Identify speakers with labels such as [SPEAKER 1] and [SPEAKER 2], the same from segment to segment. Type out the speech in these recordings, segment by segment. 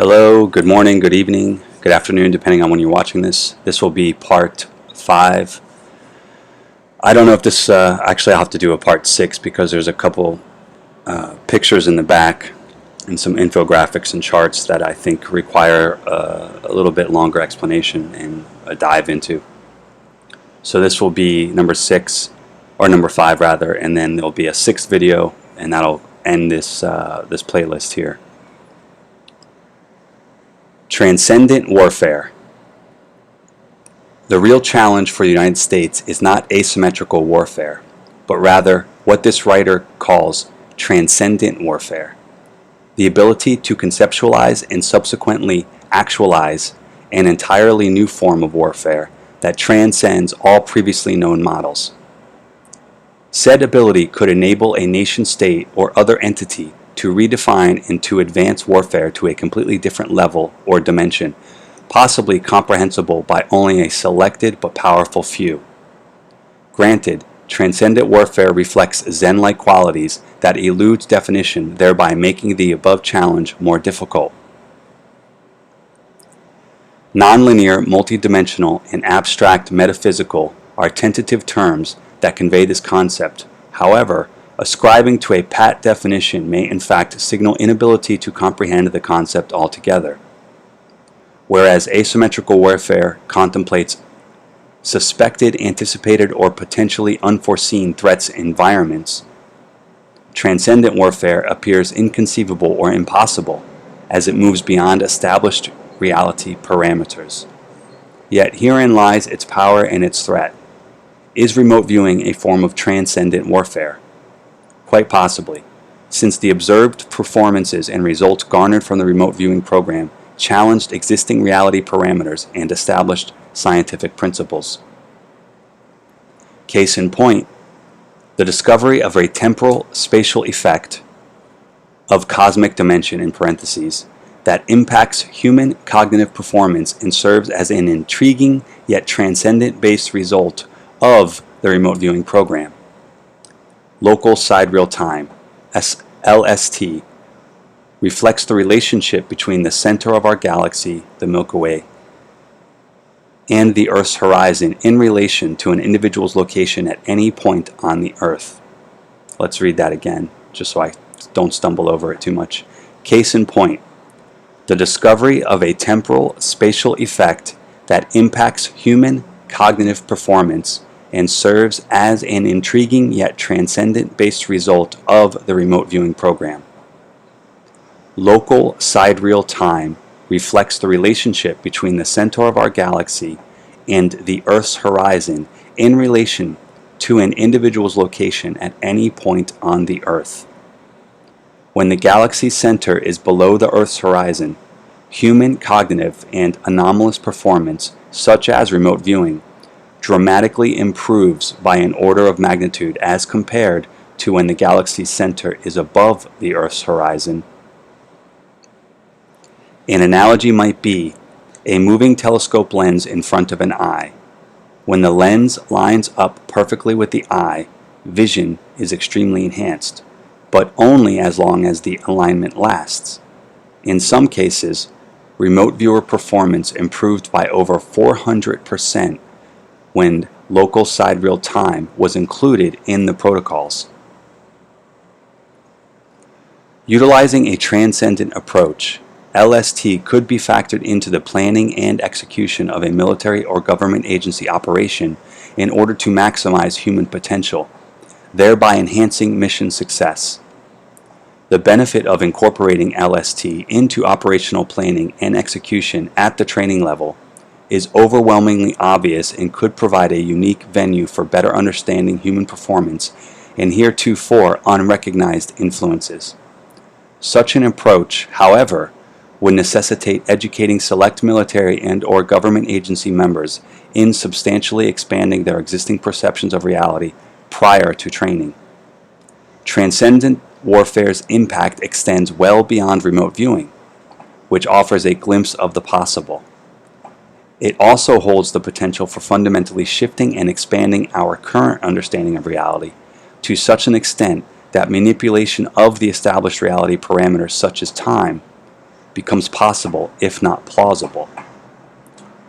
[SPEAKER 1] Hello, good morning, good evening, good afternoon, depending on when you're watching this. This will be part 5. I don't know if this, actually I'll have to do a part 6 because there's a couple pictures in the back and some infographics and charts that I think require a little bit longer explanation and a dive into. So this will be number 6, or number 5 rather, and then there'll be a 6th video, and that'll end this, this playlist here. Transcendent warfare. The real challenge for the United States is not asymmetrical warfare, but rather what this writer calls transcendent warfare. The ability to conceptualize and subsequently actualize an entirely new form of warfare that transcends all previously known models. Said ability could enable a nation-state or other entity to redefine and to advance warfare to a completely different level or dimension, possibly comprehensible by only a selected but powerful few. Granted, transcendent warfare reflects Zen-like qualities that eludes definition, thereby making the above challenge more difficult. Nonlinear, multidimensional, and abstract metaphysical are tentative terms that convey this concept. However, ascribing to a pat definition may in fact signal inability to comprehend the concept altogether. Whereas asymmetrical warfare contemplates suspected, anticipated, or potentially unforeseen threats environments, transcendent warfare appears inconceivable or impossible as it moves beyond established reality parameters. Yet herein lies its power and its threat. Is remote viewing a form of transcendent warfare? Quite possibly, since the observed performances and results garnered from the remote viewing program challenged existing reality parameters and established scientific principles. Case in point, the discovery of a temporal spatial effect of cosmic dimension in parentheses that impacts human cognitive performance and serves as an intriguing yet transcendent-based result of the remote viewing program. Local sidereal time, LST, reflects the relationship between the center of our galaxy, the Milky Way, and the Earth's horizon in relation to an individual's location at any point on the Earth. Let's read that again, just so I don't stumble over it too much. Case in point, the discovery of a temporal spatial effect that impacts human cognitive performance and serves as an intriguing yet transcendent-based result of the remote viewing program. Local sidereal time reflects the relationship between the center of our galaxy and the Earth's horizon in relation to an individual's location at any point on the Earth. When the galaxy's center is below the Earth's horizon, human cognitive and anomalous performance, such as remote viewing, dramatically improves by an order of magnitude as compared to when the galaxy's center is above the Earth's horizon. An analogy might be a moving telescope lens in front of an eye. When the lens lines up perfectly with the eye, vision is extremely enhanced, but only as long as the alignment lasts. In some cases, remote viewer performance improved by over 400% when local sidereal time was included in the protocols. Utilizing a transcendent approach, LST could be factored into the planning and execution of a military or government agency operation in order to maximize human potential, thereby enhancing mission success. The benefit of incorporating LST into operational planning and execution at the training level is overwhelmingly obvious and could provide a unique venue for better understanding human performance and heretofore unrecognized influences. Such an approach, however, would necessitate educating select military and/or government agency members in substantially expanding their existing perceptions of reality prior to training. Transcendent warfare's impact extends well beyond remote viewing, which offers a glimpse of the possible. It also holds the potential for fundamentally shifting and expanding our current understanding of reality to such an extent that manipulation of the established reality parameters such as time becomes possible, if not plausible.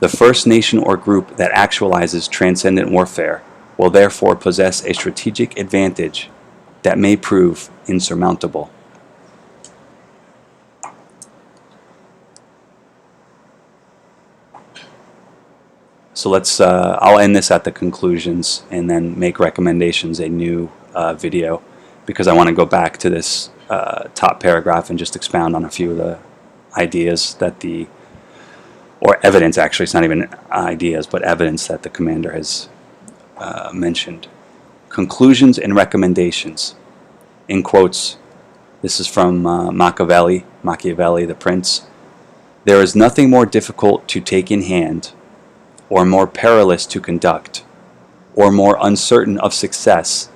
[SPEAKER 1] The first nation or group that actualizes transcendent warfare will therefore possess a strategic advantage that may prove insurmountable. So I'll end this at the conclusions and then make recommendations, a new video, because I want to go back to this top paragraph and just expound on a few of the ideas that or evidence, actually, it's not even ideas, but evidence that the commander has mentioned. Conclusions and recommendations. In quotes, this is from Machiavelli, the Prince. There is nothing more difficult to take in hand, or more perilous to conduct, or more uncertain of success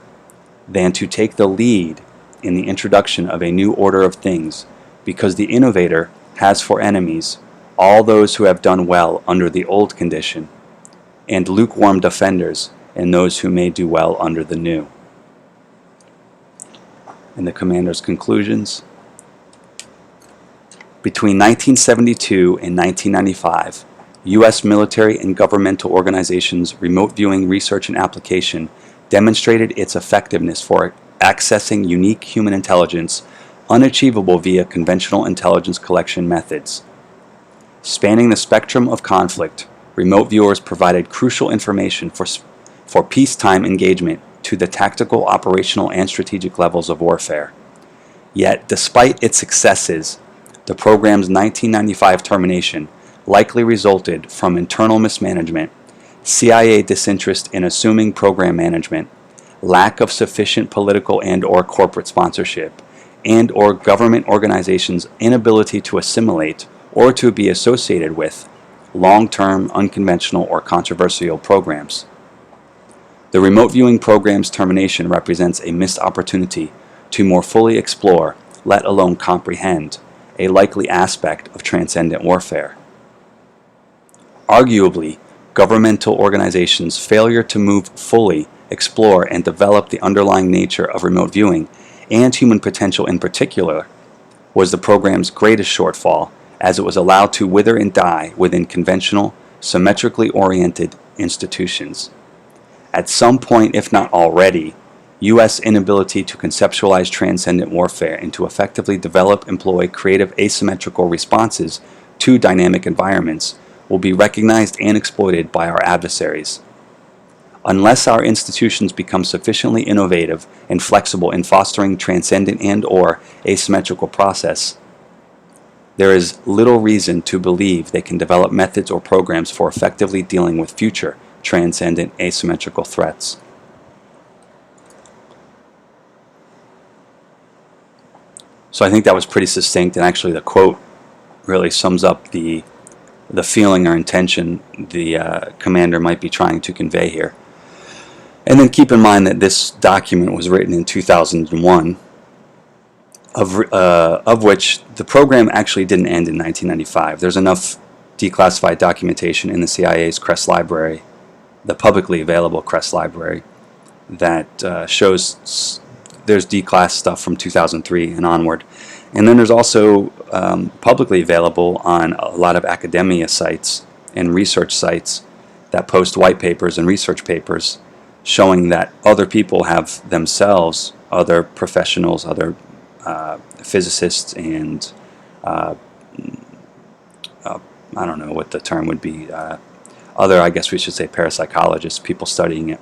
[SPEAKER 1] than to take the lead in the introduction of a new order of things, because the innovator has for enemies all those who have done well under the old condition, and lukewarm defenders in those who may do well under the new. And the commander's conclusions. Between 1972 and 1995, U.S. military and governmental organizations' remote viewing research and application demonstrated its effectiveness for accessing unique human intelligence unachievable via conventional intelligence collection methods. Spanning the spectrum of conflict, remote viewers provided crucial information for peacetime engagement to the tactical, operational, and strategic levels of warfare. Yet, despite its successes, the program's 1995 termination likely resulted from internal mismanagement, CIA disinterest in assuming program management, lack of sufficient political and/or corporate sponsorship, and/or government organizations' inability to assimilate or to be associated with long-term, unconventional, or controversial programs. The remote viewing program's termination represents a missed opportunity to more fully explore, let alone comprehend, a likely aspect of transcendent warfare. Arguably, governmental organizations' failure to move fully, explore, and develop the underlying nature of remote viewing, and human potential in particular, was the program's greatest shortfall, as it was allowed to wither and die within conventional, symmetrically oriented institutions. At some point, if not already, U.S. inability to conceptualize transcendent warfare and to effectively develop, employ creative asymmetrical responses to dynamic environments will be recognized and exploited by our adversaries. Unless our institutions become sufficiently innovative and flexible in fostering transcendent and/or asymmetrical process, there is little reason to believe they can develop methods or programs for effectively dealing with future transcendent asymmetrical threats. So I think that was pretty succinct, and actually the quote really sums up the feeling or intention the commander might be trying to convey here. And then keep in mind that this document was written in 2001, of which the program actually didn't end in 1995. There's enough declassified documentation in the CIA's CREST library, the publicly available CREST library, that shows there's declass stuff from 2003 and onward. And then there's also publicly available on a lot of academia sites and research sites that post white papers and research papers showing that other people have themselves, other professionals, other physicists and I don't know what the term would be, other, I guess we should say parapsychologists, people studying it,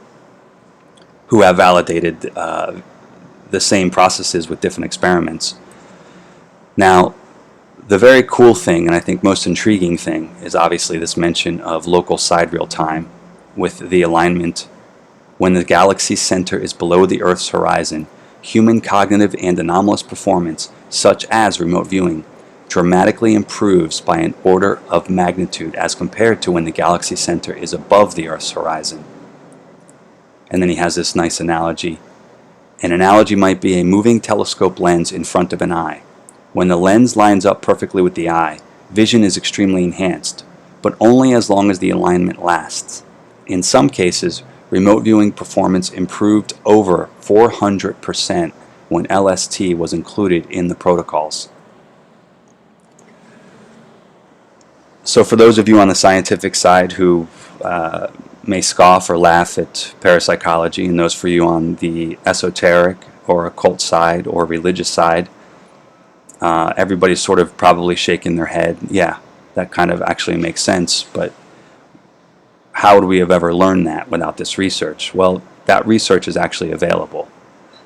[SPEAKER 1] who have validated the same processes with different experiments. Now, the very cool thing, and I think most intriguing thing, is obviously this mention of local sidereal time with the alignment. When the galaxy's center is below the Earth's horizon, human cognitive and anomalous performance, such as remote viewing, dramatically improves by an order of magnitude as compared to when the galaxy center is above the Earth's horizon. And then he has this nice analogy. An analogy might be a moving telescope lens in front of an eye. When the lens lines up perfectly with the eye, vision is extremely enhanced, but only as long as the alignment lasts. In some cases, remote viewing performance improved over 400% when LST was included in the protocols. So for those of you on the scientific side who may scoff or laugh at parapsychology, and those for you on the esoteric or occult side or religious side, everybody's sort of probably shaking their head. Yeah, that kind of actually makes sense, but how would we have ever learned that without this research? Well, that research is actually available.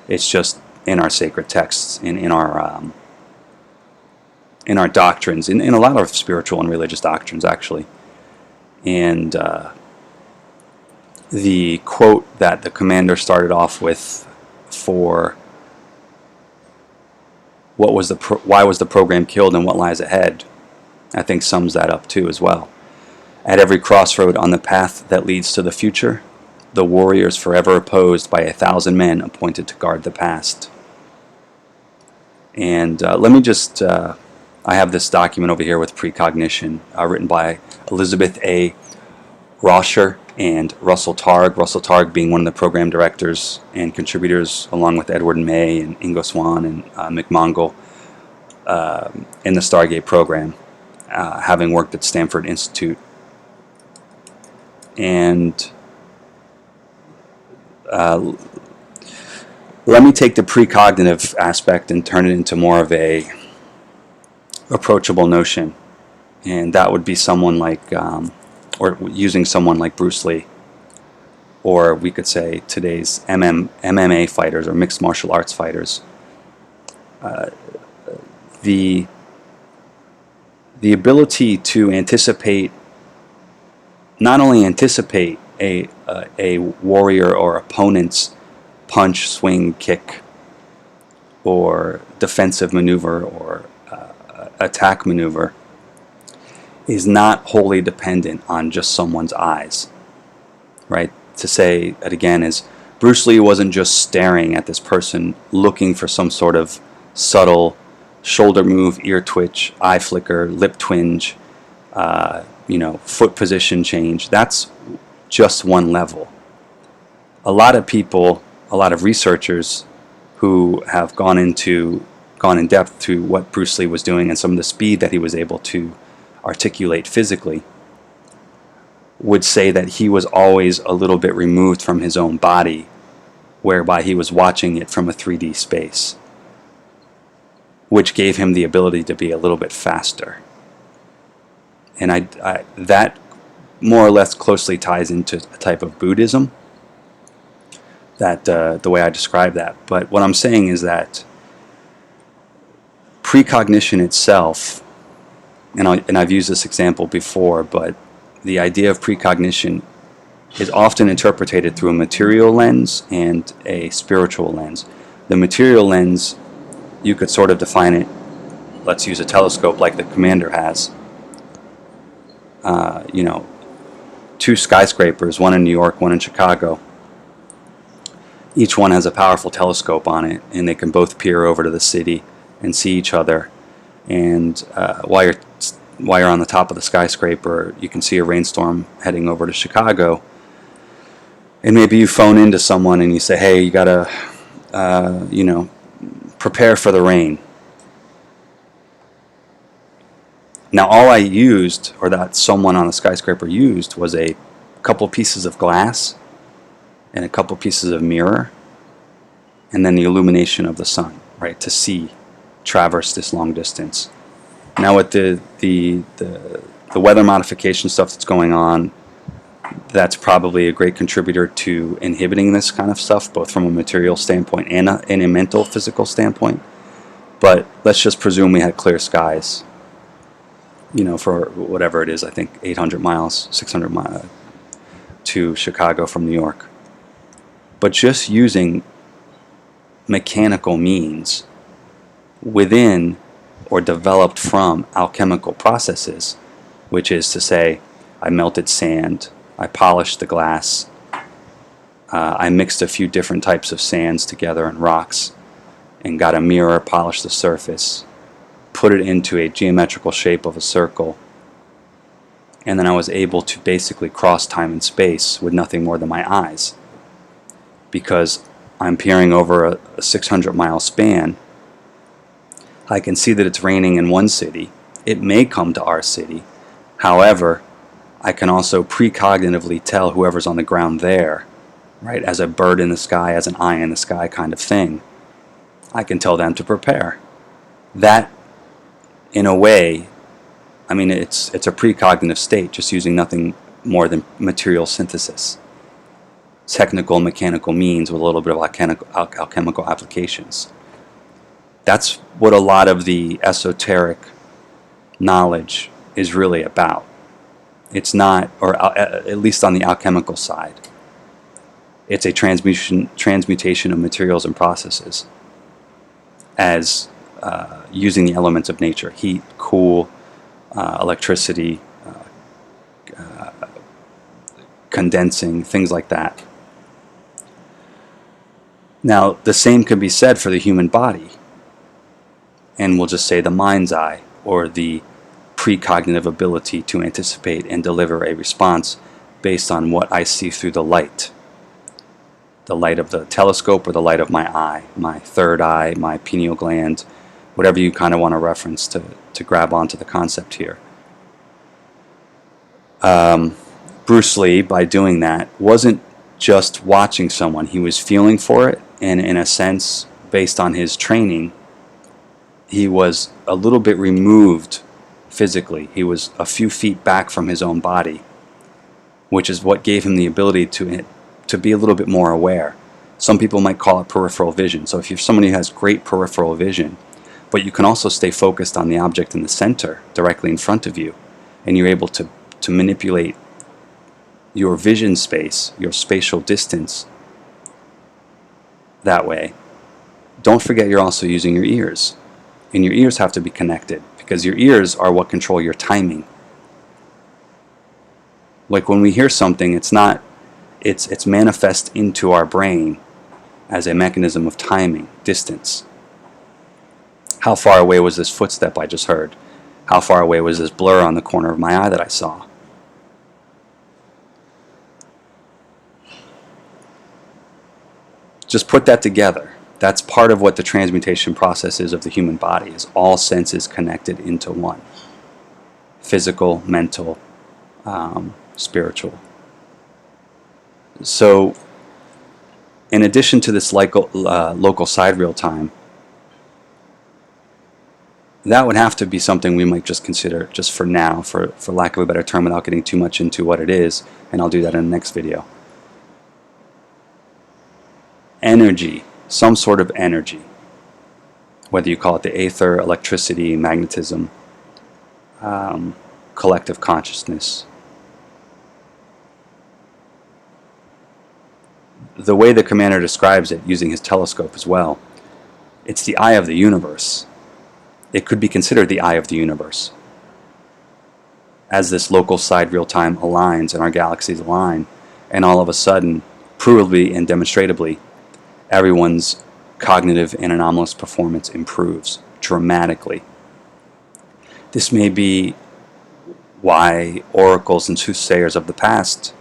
[SPEAKER 1] It's just in our sacred texts, in our doctrines, in a lot of spiritual and religious doctrines, actually. And the quote that the commander started off with for why was the program killed and what lies ahead, I think sums that up too as well. At every crossroad on the path that leads to the future, the warriors forever opposed by 1,000 men appointed to guard the past. And let me just, I have this document over here with precognition, written by Elizabeth A. Roscher and Russell Targ. Russell Targ being one of the program directors and contributors, along with Edward May and Ingo Swann and McMongle, in the Stargate program, having worked at Stanford Institute. And let me take the precognitive aspect and turn it into more of a approachable notion, and that would be someone like, or using someone like Bruce Lee, or we could say today's MMA fighters or mixed martial arts fighters. The ability to anticipate, not only anticipate a warrior or opponent's punch, swing, kick, or defensive maneuver or attack maneuver, is not wholly dependent on just someone's eyes, right? To say that again is, Bruce Lee wasn't just staring at this person looking for some sort of subtle shoulder move, ear twitch, eye flicker, lip twinge, foot position change. That's just one level. A lot of people, a lot of researchers who have gone in depth to what Bruce Lee was doing and some of the speed that he was able to articulate physically, would say that he was always a little bit removed from his own body, whereby he was watching it from a 3D space, which gave him the ability to be a little bit faster. And that more or less closely ties into a type of Buddhism, that the way I describe that. But what I'm saying is that precognition itself, and I've used this example before, but the idea of precognition is often interpreted through a material lens and a spiritual lens. The material lens, you could sort of define it, let's use a telescope like the commander has. Two skyscrapers, one in New York, one in Chicago. Each one has a powerful telescope on it, and they can both peer over to the city and see each other. And while you're on the top of the skyscraper, you can see a rainstorm heading over to Chicago. And maybe you phone into someone and you say, hey, you gotta, prepare for the rain. Now, all I used, or that someone on the skyscraper used, was a couple pieces of glass and a couple pieces of mirror, and then the illumination of the sun, right, to traverse this long distance. Now, with the weather modification stuff that's going on, that's probably a great contributor to inhibiting this kind of stuff, both from a material standpoint and a mental, physical standpoint. But let's just presume we had clear skies, for whatever it is, I think 800 miles, 600 miles to Chicago from New York. But just using mechanical means within or developed from alchemical processes, which is to say, I melted sand, I polished the glass, I mixed a few different types of sands together and rocks, and got a mirror, polished the surface, put it into a geometrical shape of a circle, and then I was able to basically cross time and space with nothing more than my eyes, because I'm peering over a 600-mile span. I can see that it's raining in one city. It may come to our city. However, I can also precognitively tell whoever's on the ground there, right, as a bird in the sky, as an eye in the sky kind of thing. I can tell them to prepare. That, in a way, I mean, it's a precognitive state, just using nothing more than material synthesis. Technical, mechanical means with a little bit of alchemical applications. That's what a lot of the esoteric knowledge is really about. It's not, or at least on the alchemical side, it's a transmutation of materials and processes as using the elements of nature: heat, cool, electricity, condensing, things like that. Now, the same can be said for the human body, and we'll just say the mind's eye, or the precognitive ability to anticipate and deliver a response based on what I see through the light of the telescope or the light of my eye, my third eye, my pineal gland, whatever you kind of want to reference to grab onto the concept here. Bruce Lee, by doing that, wasn't just watching someone. He was feeling for it, and in a sense, based on his training, he was a little bit removed physically. He was a few feet back from his own body, which is what gave him the ability to be a little bit more aware. Some people might call it peripheral vision. So if you're somebody who has great peripheral vision, but you can also stay focused on the object in the center, directly in front of you, and you're able to manipulate your vision space, your spatial distance that way, don't forget you're also using your ears. And your ears have to be connected, because your ears are what control your timing. Like when we hear something, it's manifest into our brain as a mechanism of timing, distance. How far away was this footstep I just heard? How far away was this blur on the corner of my eye that I saw? Just put that together. That's part of what the transmutation process is of the human body, is all senses connected into one. Physical, mental, spiritual. So, in addition to this local side real time, that would have to be something we might just consider, just for now, for lack of a better term, without getting too much into what it is, and I'll do that in the next video. Energy, some sort of energy, whether you call it the aether, electricity, magnetism, collective consciousness. The way the commander describes it, using his telescope as well, it's the eye of the universe. It could be considered the eye of the universe. As this local side real-time aligns and our galaxies align, and all of a sudden, provably and demonstratably, everyone's cognitive and anomalous performance improves dramatically. This may be why oracles and soothsayers of the past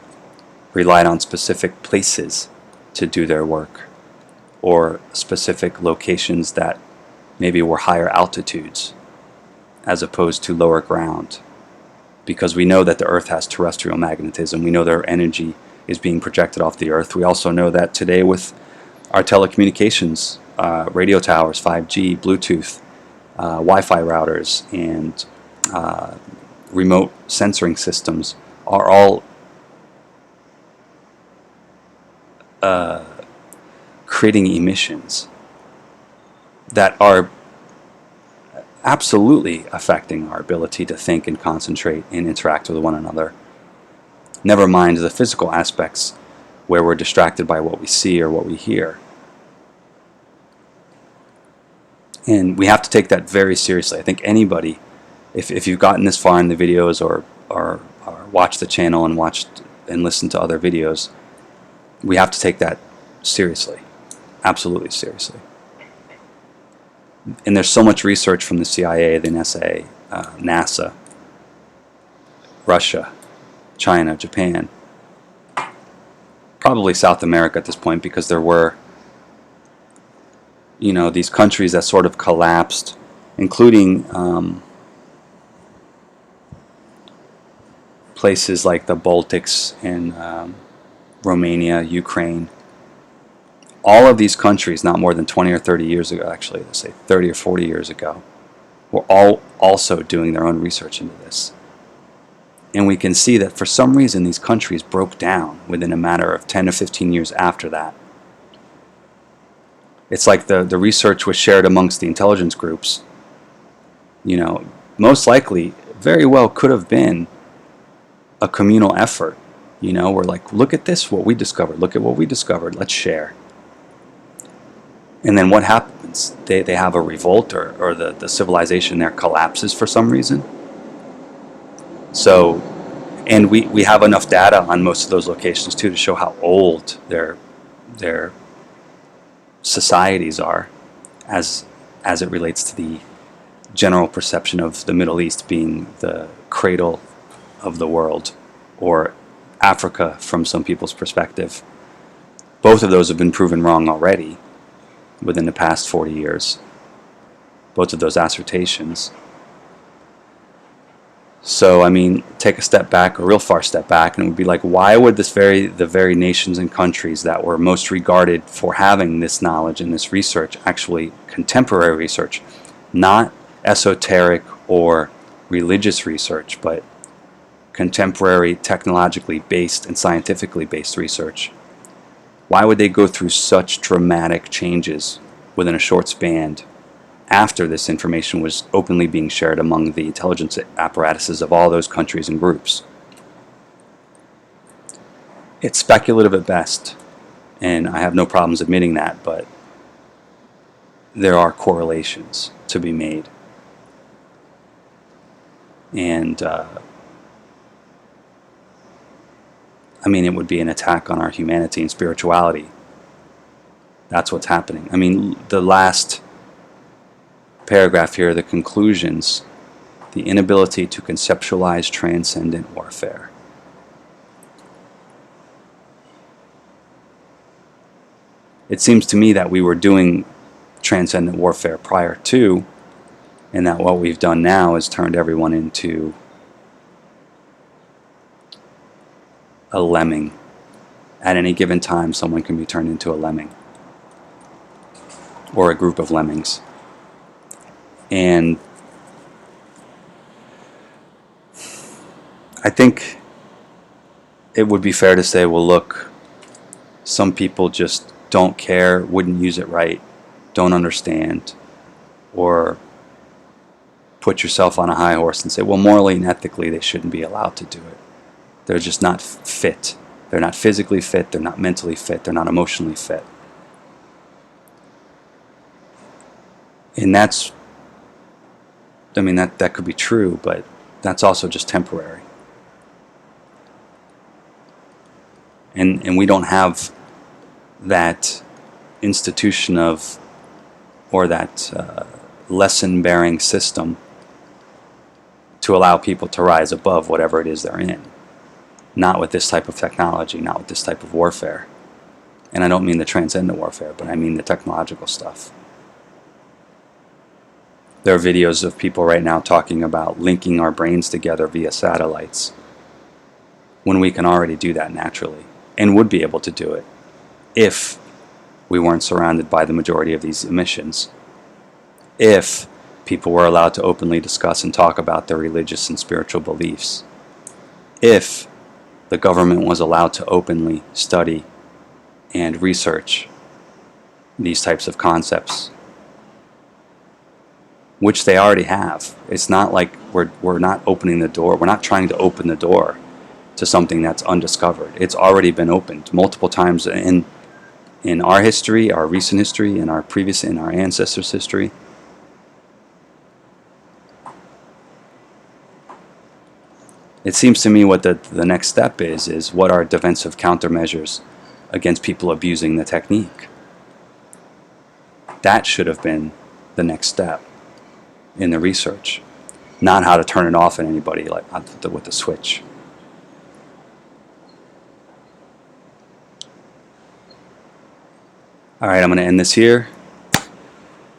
[SPEAKER 1] relied on specific places to do their work, or specific locations that maybe were higher altitudes as opposed to lower ground, because we know that the Earth has terrestrial magnetism. We know their energy is being projected off the Earth. We also know that today with our telecommunications, radio towers, 5G, Bluetooth, Wi-Fi routers, and remote sensoring systems are all creating emissions that are absolutely affecting our ability to think and concentrate and interact with one another. Never mind the physical aspects where we're distracted by what we see or what we hear. And we have to take that very seriously. I think anybody, if you've gotten this far in the videos or watched the channel and watched and listened to other videos, we have to take that seriously. Absolutely seriously. And there's so much research from the CIA, the NSA, NASA, Russia, China, Japan, probably South America at this point, because there were, these countries that sort of collapsed, including places like the Baltics and Romania, Ukraine. All of these countries, not more than 20 or 30 years ago, actually, let's say 30 or 40 years ago, were all also doing their own research into this. And we can see that for some reason these countries broke down within a matter of 10 or 15 years after that. It's like the research was shared amongst the intelligence groups. You know, most likely, very well could have been a communal effort. You know, we're like, look at this, what we discovered, look at what we discovered, let's share. And then what happens? They have a revolt, or the civilization there collapses for some reason. So, and we have enough data on most of those locations too to show how old their societies are, as it relates to the general perception of the Middle East being the cradle of the world, or Africa from some people's perspective. Both of those have been proven wrong already within the past 40 years. Both of those assertions. So, I mean, take a step back, a real far step back, and it would be like, why would the very nations and countries that were most regarded for having this knowledge and this research, actually contemporary research, not esoteric or religious research, but contemporary, technologically based and scientifically based research, why would they go through such dramatic changes within a short span after this information was openly being shared among the intelligence apparatuses of all those countries and groups? It's speculative at best, and I have no problems admitting that, but there are correlations to be made. And I mean, it would be an attack on our humanity and spirituality. That's what's happening. I mean, the last paragraph here, the conclusions, the inability to conceptualize transcendent warfare. It seems to me that we were doing transcendent warfare prior to, and that what we've done now is turned everyone into a lemming. At any given time, someone can be turned into a lemming, or a group of lemmings. And I think it would be fair to say, well, look, some people just don't care, wouldn't use it right, don't understand, or put yourself on a high horse and say, well, morally and ethically they shouldn't be allowed to do it. They're just not fit. They're not physically fit, they're not mentally fit, they're not emotionally fit. And that's, I mean, that could be true, but that's also just temporary. And we don't have that institution of, or that lesson-bearing system to allow people to rise above whatever it is they're in. Not with this type of technology, not with this type of warfare. And I don't mean the transcendent warfare, but I mean the technological stuff. There are videos of people right now talking about linking our brains together via satellites, when we can already do that naturally, and would be able to do it if we weren't surrounded by the majority of these emissions. If people were allowed to openly discuss and talk about their religious and spiritual beliefs. If the government was allowed to openly study and research these types of concepts, which they already have. It's not like we're not opening the door. We're not trying to open the door to something that's undiscovered. It's already been opened multiple times in our history, our recent history, in our ancestors' history. It seems to me what the next step is what are defensive countermeasures against people abusing the technique. That should have been the next step in the research, not how to turn it off on anybody like with the switch. All right, I'm going to end this here.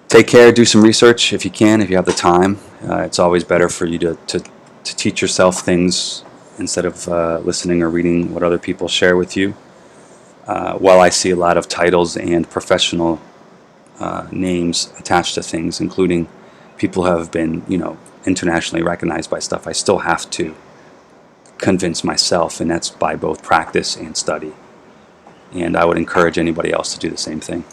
[SPEAKER 1] Take care, do some research if you can, if you have the time. It's always better for you to teach yourself things instead of listening or reading what other people share with you. While I see a lot of titles and professional names attached to things, including people who have been, internationally recognized by stuff, I still have to convince myself, and that's by both practice and study. And I would encourage anybody else to do the same thing.